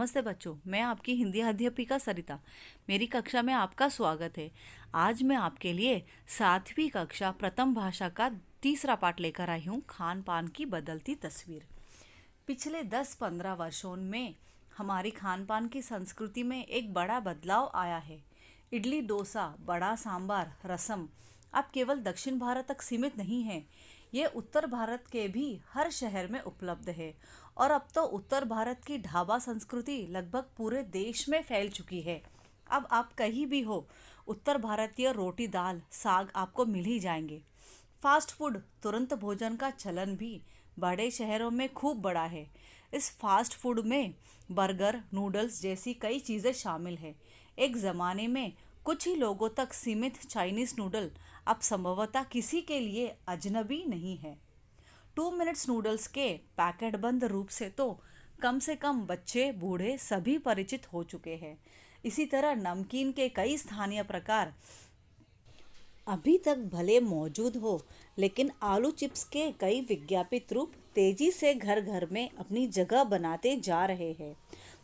नमस्ते बच्चों, मैं आपकी हिंदी अध्यापिका सरिता। मेरी कक्षा में आपका स्वागत है। आज मैं आपके लिए 7वीं कक्षा प्रथम भाषा का तीसरा पाठ लेकर आई हूँ, खान पान की बदलती तस्वीर। पिछले 10-15 वर्षों में हमारी खान पान की संस्कृति में एक बड़ा बदलाव आया है। इडली, डोसा, बड़ा सांबार, रसम अब केवल दक्षिण भारत तक सीमित नहीं है। ये उत्तर भारत के भी हर शहर में उपलब्ध है और अब तो उत्तर भारत की ढाबा संस्कृति लगभग पूरे देश में फैल चुकी है। अब आप कहीं भी हो, उत्तर भारतीय रोटी दाल साग आपको मिल ही जाएंगे। फास्ट फूड तुरंत भोजन का चलन भी बड़े शहरों में खूब बड़ा है। इस फास्ट फूड में बर्गर, नूडल्स जैसी कई चीज़ें शामिल हैं। एक ज़माने में कुछ ही लोगों तक सीमित चाइनीज़ नूडल अब संभवतः किसी के लिए अजनबी नहीं है। 2 मिनट्स नूडल्स के पैकेट बंद रूप से कम बच्चे बूढ़े सभी परिचित हो चुके हैं। इसी तरह नमकीन के कई स्थानीय प्रकार अभी तक भले मौजूद हो, लेकिन आलू चिप्स के कई विज्ञापित रूप तेजी से घर घर में अपनी जगह बनाते जा रहे हैं।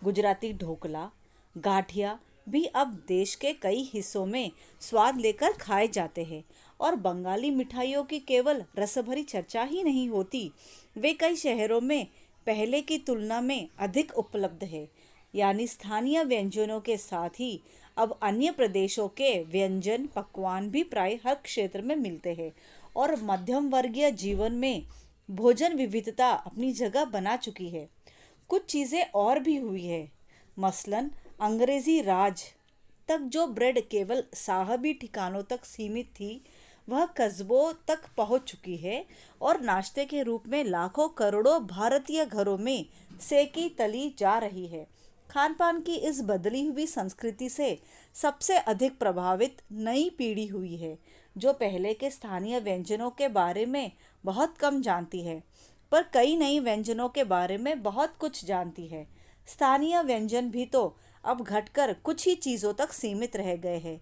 गुजराती ढोकला, गाठिया भी अब देश के कई हिस्सों में स्वाद लेकर खाए जाते हैं और बंगाली मिठाइयों की केवल रसभरी चर्चा ही नहीं होती, वे कई शहरों में पहले की तुलना में अधिक उपलब्ध है। यानी स्थानीय व्यंजनों के साथ ही अब अन्य प्रदेशों के व्यंजन पकवान भी प्राय हर क्षेत्र में मिलते हैं और मध्यम वर्गीय जीवन में भोजन विविधता अपनी जगह बना चुकी है। कुछ चीज़ें और भी हुई है, मसलन अंग्रेजी राज तक जो ब्रेड केवल साहबी ठिकानों तक सीमित थी, वह कस्बों तक पहुंच चुकी है और नाश्ते के रूप में लाखों करोड़ों भारतीय घरों में सेकी तली जा रही है। खान पान की इस बदली हुई संस्कृति से सबसे अधिक प्रभावित नई पीढ़ी हुई है, जो पहले के स्थानीय व्यंजनों के बारे में बहुत कम जानती है, पर कई नई व्यंजनों के बारे में बहुत कुछ जानती है। स्थानीय व्यंजन भी तो अब घटकर कुछ ही चीज़ों तक सीमित रह गए हैं।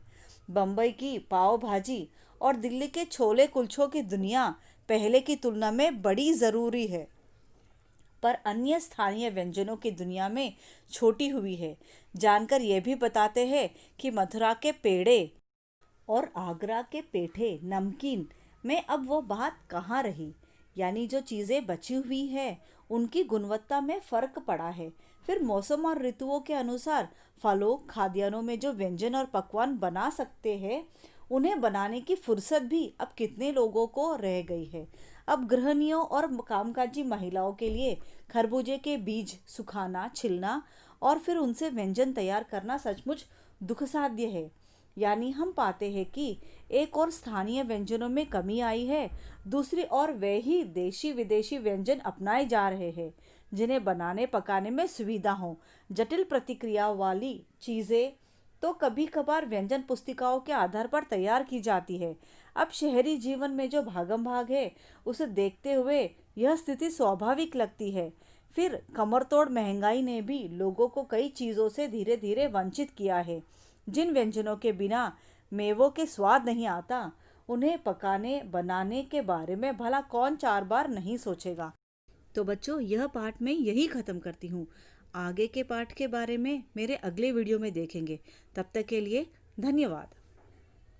बम्बई की पाव भाजी और दिल्ली के छोले कुलचों की दुनिया पहले की तुलना में बड़ी ज़रूरी है, पर अन्य स्थानीय व्यंजनों की दुनिया में छोटी हुई है। जानकर यह भी बताते हैं कि मथुरा के पेड़े और आगरा के पेठे नमकीन में अब वो बात कहाँ रही। यानी जो चीज़ें बची हुई है उनकी गुणवत्ता में फ़र्क पड़ा है। फिर मौसम और ऋतुओं के अनुसार फलों खाद्यान्नों में जो व्यंजन और पकवान बना सकते हैं, उन्हें बनाने की फुर्सत भी अब कितने लोगों को रह गई है। अब गृहिणियों और कामकाजी महिलाओं के लिए खरबूजे के बीज सुखाना, छिलना और फिर उनसे व्यंजन तैयार करना सचमुच दुखसाध्य है। यानी हम पाते हैं कि एक और स्थानीय व्यंजनों में कमी आई है, दूसरी ओर वे ही देशी विदेशी व्यंजन अपनाए जा रहे हैं, जिन्हें बनाने पकाने में सुविधा हो। जटिल प्रतिक्रिया वाली चीज़ें तो कभी कभार व्यंजन पुस्तिकाओं के आधार पर तैयार की जाती है। अब शहरी जीवन में जो भागम भाग है, उसे देखते हुए यह स्थिति स्वाभाविक लगती है। फिर कमरतोड़ महंगाई ने भी लोगों को कई चीज़ों से धीरे धीरे वंचित किया है। जिन व्यंजनों के बिना मेवों के स्वाद नहीं आता, उन्हें पकाने बनाने के बारे में भला कौन 4 बार नहीं सोचेगा। तो बच्चों, यह पाठ मैं यही ख़त्म करती हूँ। आगे के पाठ के बारे में मेरे अगले वीडियो में देखेंगे। तब तक के लिए धन्यवाद।